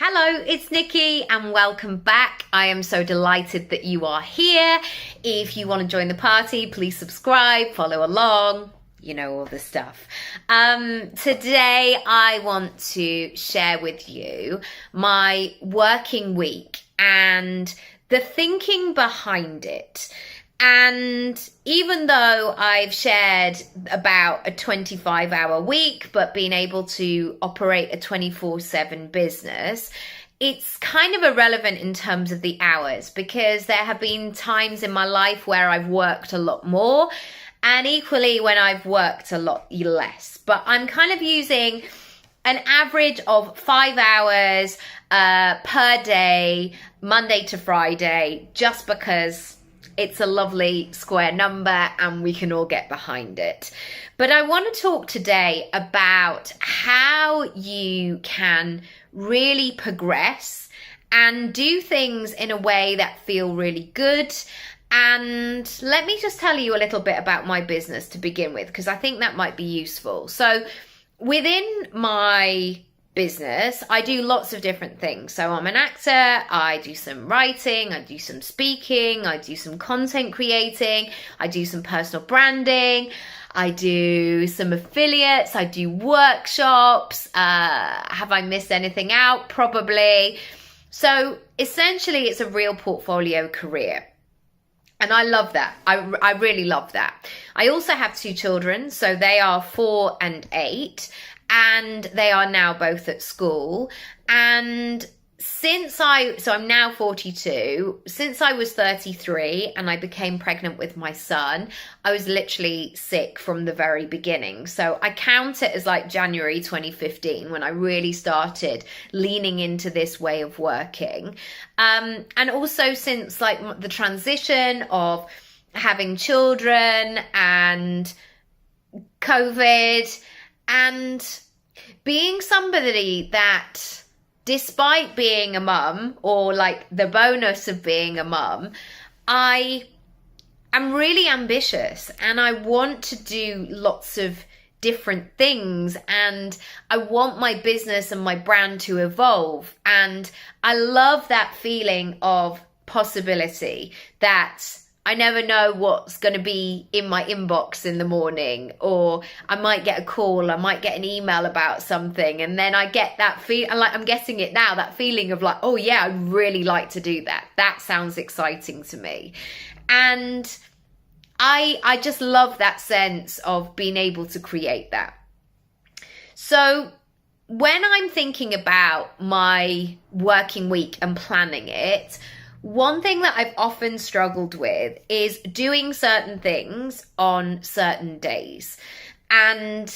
Hello, it's Nikki and welcome back. I am so delighted that you are here. If you want to join the party, please subscribe, follow along, you know, all the stuff. Today I want to share with you my working week and the thinking behind it. And even though I've shared about a 25-hour week, but being able to operate a 24/7 business, it's kind of irrelevant in terms of the hours because there have been times in my life where I've worked a lot more and equally when I've worked a lot less. But I'm kind of using an average of 5 hours per day, Monday to Friday, just because it's a lovely square number and we can all get behind it. But I want to talk today about how you can really progress and do things in a way that feel really good. And let me just tell you a little bit about my business to begin with, because I think that might be useful. So within my business, I do lots of different things. So I'm an actor, I do some writing, I do some speaking, I do some content creating, I do some personal branding, I do some affiliates, I do workshops. Have I missed anything out? Probably. So essentially it's a real portfolio career. And I love that. I really love that. I also have 2 children, so they are 4 and 8. And they are now both at school. And so I'm now 42. Since I was 33 and I became pregnant with my son, I was literally sick from the very beginning. So I count it as like January 2015 when I really started leaning into this way of working. And also since like the transition of having children and COVID, and being somebody that, despite being a mum, or like the bonus of being a mum, I am really ambitious and I want to do lots of different things and I want my business and my brand to evolve. And I love that feeling of possibility, that I never know what's going to be in my inbox in the morning, or I might get a call, I might get an email about something, and then I get that like I'm getting it now, that feeling of like, oh yeah, I'd really like to do that. That sounds exciting to me. And I just love that sense of being able to create that. So when I'm thinking about my working week and planning it, one thing that I've often struggled with is doing certain things on certain days and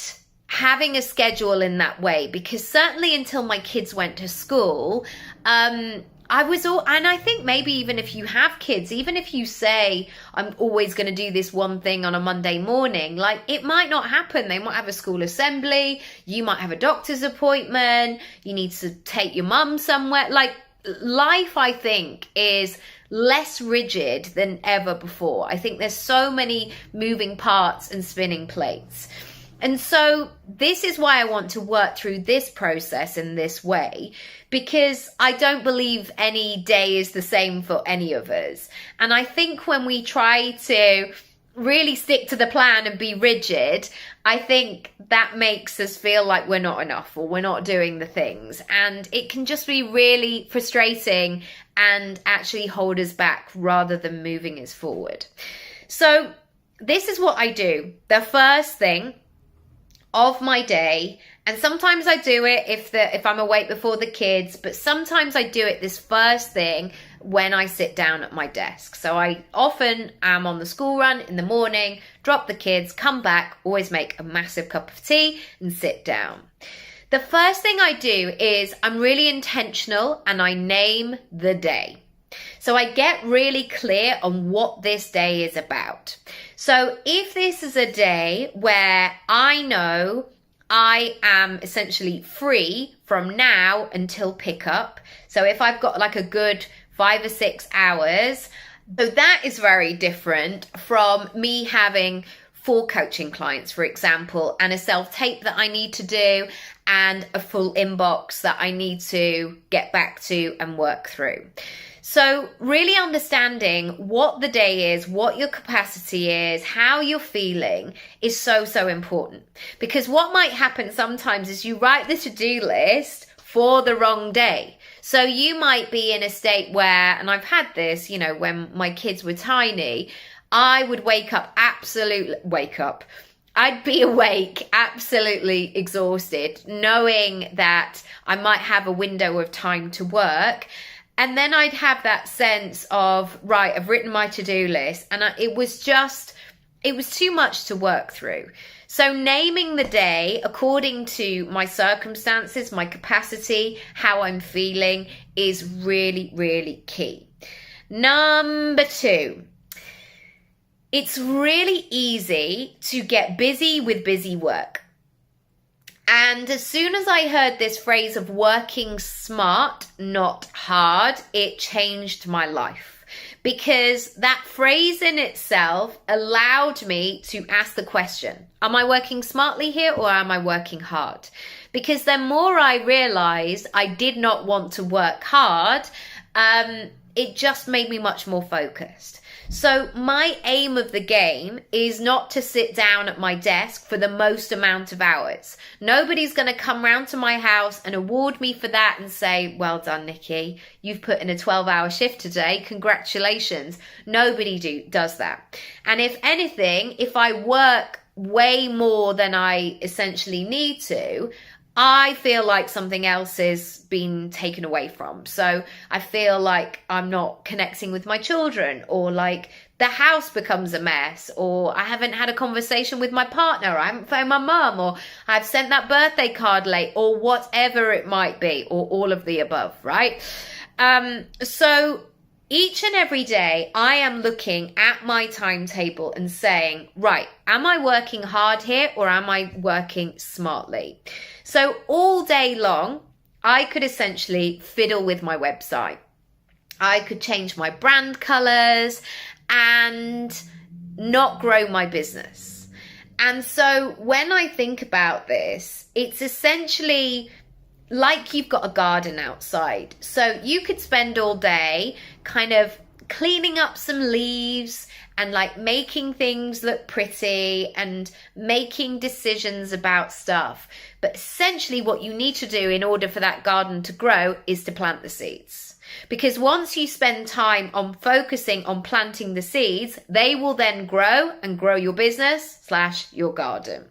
having a schedule in that way, because certainly until my kids went to school, and I think maybe even if you have kids, even if you say, I'm always going to do this one thing on a Monday morning, like it might not happen. They might have a school assembly, you might have a doctor's appointment, you need to take your mum somewhere. Like, life, I think, is less rigid than ever before. I think there's so many moving parts and spinning plates. And so this is why I want to work through this process in this way, because I don't believe any day is the same for any of us. And I think when we try to really stick to the plan and be rigid, I think that makes us feel like we're not enough or we're not doing the things. And it can just be really frustrating and actually hold us back rather than moving us forward. So this is what I do. The first thing of my day, and sometimes I do it if I'm awake before the kids, but sometimes I do it this first thing when I sit down at my desk. So I often am on the school run in the morning, drop the kids, come back, always make a massive cup of tea and sit down. The first thing I do is I'm really intentional and I name the day. So I get really clear on what this day is about. So if this is a day where I know I am essentially free from now until pickup, so if I've got like a good 5 or 6 hours, so that is very different from me having 4 coaching clients, for example, and a self-tape that I need to do, and a full inbox that I need to get back to and work through. So really understanding what the day is, what your capacity is, how you're feeling is so, so important. Because what might happen sometimes is you write the to-do list for the wrong day. So you might be in a state where, and I've had this, you know, when my kids were tiny, I would I'd be awake, absolutely exhausted, knowing that I might have a window of time to work. And then I'd have that sense of, right, I've written my to-do list, and it was too much to work through. So naming the day according to my circumstances, my capacity, how I'm feeling is really, really key. Number 2, it's really easy to get busy with busy work. And as soon as I heard this phrase of working smart, not hard, it changed my life. Because that phrase in itself allowed me to ask the question, am I working smartly here or am I working hard? Because the more I realized I did not want to work hard, it just made me much more focused. So my aim of the game is not to sit down at my desk for the most amount of hours. Nobody's going to come round to my house and award me for that and say, well done, Nikki, you've put in a 12-hour shift today. Congratulations. Nobody does that. And if anything, if I work way more than I essentially need to, I feel like something else is being taken away from. So I feel like I'm not connecting with my children, or like the house becomes a mess, or I haven't had a conversation with my partner, I haven't phoned my mum, or I've sent that birthday card late, or whatever it might be, or all of the above, right? So each and every day I am looking at my timetable and saying, right, am I working hard here or am I working smartly? So all day long, I could essentially fiddle with my website. I could change my brand colors and not grow my business. And so when I think about this, it's essentially like you've got a garden outside. So you could spend all day kind of cleaning up some leaves and like making things look pretty and making decisions about stuff. But essentially what you need to do in order for that garden to grow is to plant the seeds. Because once you spend time on focusing on planting the seeds, they will then grow and grow your business / your garden.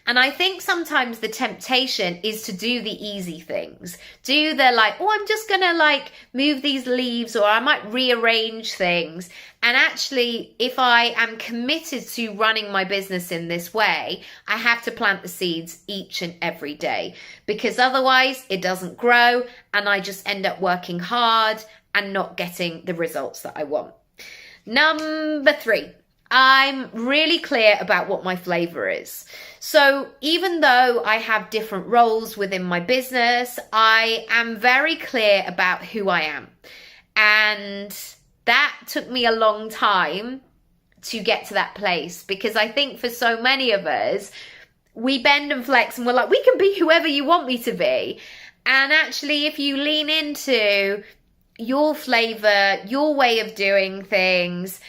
And I think sometimes the temptation is to do the easy things. Do the like, oh, I'm just going to like move these leaves, or I might rearrange things. And actually, if I am committed to running my business in this way, I have to plant the seeds each and every day, because otherwise it doesn't grow and I just end up working hard and not getting the results that I want. Number 3. I'm really clear about what my flavor is. So even though I have different roles within my business, I am very clear about who I am. And that took me a long time to get to that place, because I think for so many of us, we bend and flex and we're like, we can be whoever you want me to be. And actually, if you lean into your flavor, your way of doing things,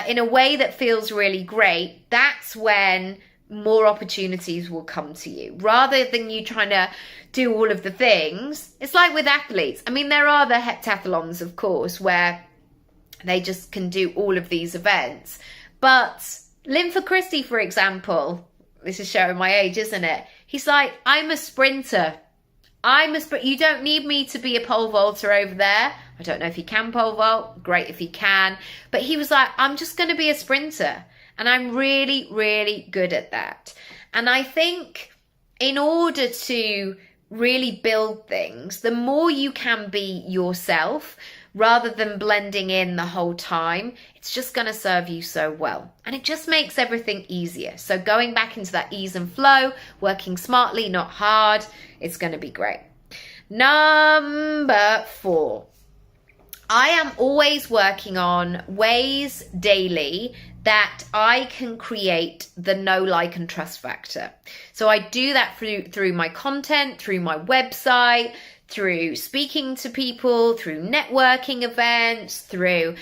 in a way that feels really great, that's when more opportunities will come to you, rather than you trying to do all of the things. It's like with athletes. I mean, there are the heptathlons, of course, where they just can do all of these events. But Linford Christie, for example, this is showing my age, isn't it? He's like, I'm a sprinter. You don't need me to be a pole vaulter over there. I don't know if he can pole vault. Great if he can. But he was like, I'm just going to be a sprinter. And I'm really, really good at that. And I think in order to really build things, the more you can be yourself, rather than blending in the whole time, it's just going to serve you so well. And it just makes everything easier. So going back into that ease and flow, working smartly, not hard, it's going to be great. Number 4. I am always working on ways daily that I can create the know, like, and trust factor. So I do that through my content, through my website, through speaking to people, through networking events, through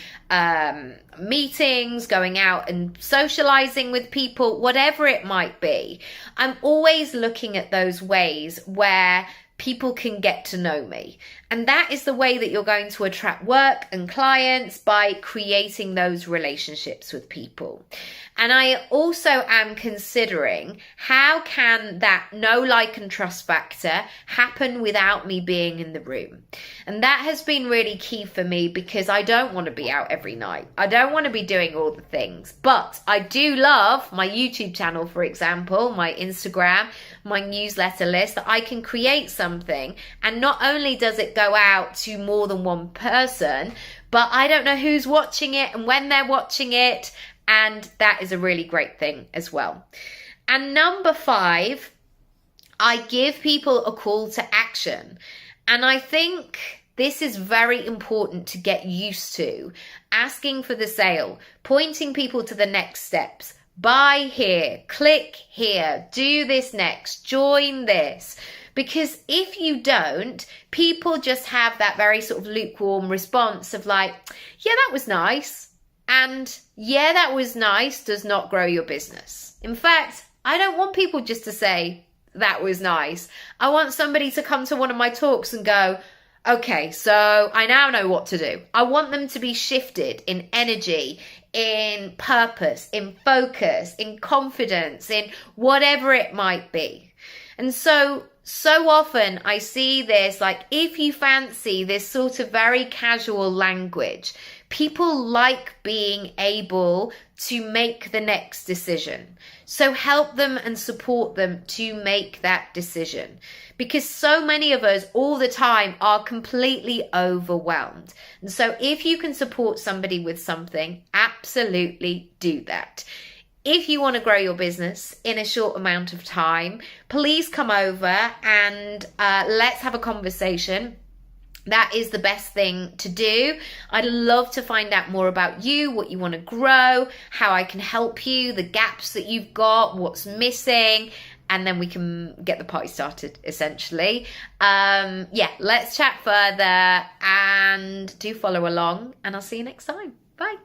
meetings, going out and socializing with people, whatever it might be. I'm always looking at those ways where people can get to know me. And that is the way that you're going to attract work and clients, by creating those relationships with people. And I also am considering, how can that know, like, and trust factor happen without me being in the room? And that has been really key for me, because I don't want to be out every night. I don't want to be doing all the things, but I do love my YouTube channel, for example, my Instagram, my newsletter list, that I can create something, and not only does it go out to more than one person, but I don't know who's watching it and when they're watching it, and that is a really great thing as well. And number 5, I give people a call to action. And I think this is very important to get used to. Asking for the sale, pointing people to the next steps. Buy here, click here, do this next, join this. Because if you don't, people just have that very sort of lukewarm response of like, yeah, that was nice. And yeah, that was nice does not grow your business. In fact, I don't want people just to say, that was nice. I want somebody to come to one of my talks and go, okay, so I now know what to do. I want them to be shifted in energy, in purpose, in focus, in confidence, in whatever it might be. And so often I see this, like, if you fancy this sort of very casual language, people like being able to make the next decision. So help them and support them to make that decision. Because so many of us all the time are completely overwhelmed. And so if you can support somebody with something, absolutely do that. If you want to grow your business in a short amount of time, please come over and let's have a conversation. That is the best thing to do. I'd love to find out more about you, what you want to grow, how I can help you, the gaps that you've got, what's missing, and then we can get the party started, essentially. Yeah, let's chat further, and do follow along, and I'll see you next time. Bye.